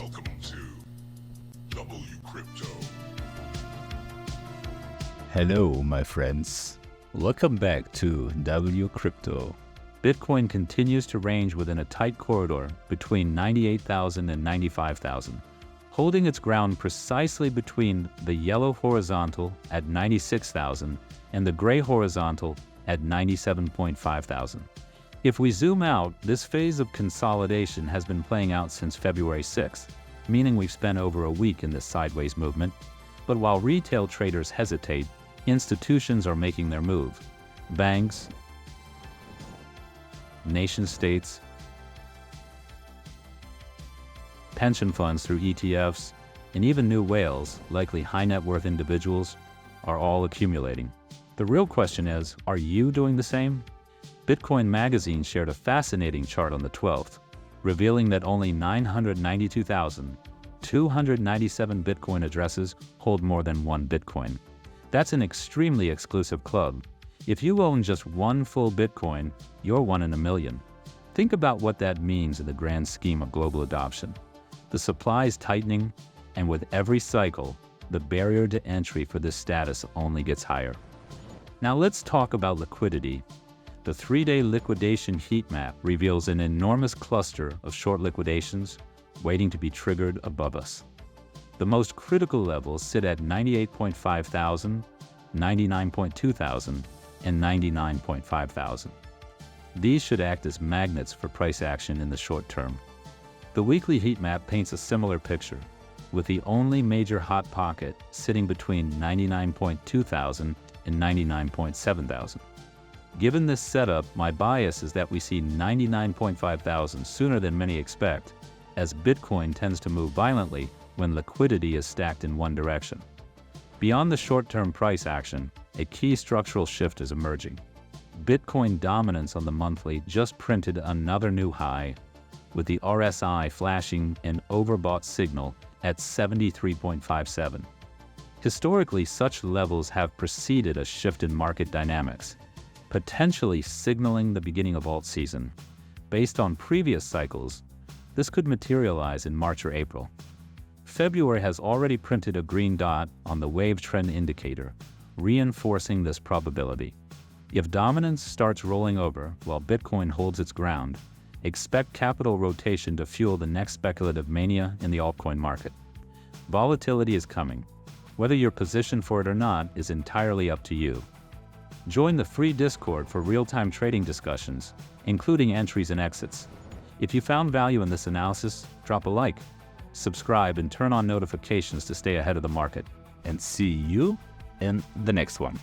Welcome to WCrypto. Hello, my friends. Welcome back to WCrypto. Bitcoin continues to range within a tight corridor between 98,000 and 95,000, holding its ground precisely between the yellow horizontal at 96,000 and the gray horizontal at 97.5 thousand. If we zoom out, this phase of consolidation has been playing out since February 6th, meaning we've spent over a week in this sideways movement. But while retail traders hesitate, institutions are making their move. Banks, nation-states, pension funds through ETFs, and even new whales, likely high-net-worth individuals, are all accumulating. The real question is, are you doing the same? Bitcoin Magazine shared a fascinating chart on the 12th, revealing that only 992,297 Bitcoin addresses hold more than one Bitcoin. That's an extremely exclusive club. If you own just one full Bitcoin, you're one in a million. Think about what that means in the grand scheme of global adoption. The supply is tightening, and with every cycle, the barrier to entry for this status only gets higher. Now let's talk about liquidity. The 3-day liquidation heat map reveals an enormous cluster of short liquidations waiting to be triggered above us. The most critical levels sit at 98.5 thousand, 99.2 thousand, and 99.5 thousand. These should act as magnets for price action in the short term. The weekly heat map paints a similar picture, with the only major hot pocket sitting between 99.2 thousand and 99.7 thousand. Given this setup, my bias is that we see 99.5 thousand sooner than many expect, as Bitcoin tends to move violently when liquidity is stacked in one direction. Beyond the short-term price action, a key structural shift is emerging. Bitcoin dominance on the monthly just printed another new high, with the RSI flashing an overbought signal at 73.57. Historically, such levels have preceded a shift in market dynamics, potentially signaling the beginning of alt season. Based on previous cycles, this could materialize in March or April. February has already printed a green dot on the wave trend indicator, reinforcing this probability. If dominance starts rolling over while Bitcoin holds its ground, expect capital rotation to fuel the next speculative mania in the altcoin market. Volatility is coming. Whether you're positioned for it or not is entirely up to you. Join the free Discord for real-time trading discussions, including entries and exits. If you found value in this analysis, drop a like, subscribe, and turn on notifications to stay ahead of the market. And see you in the next one.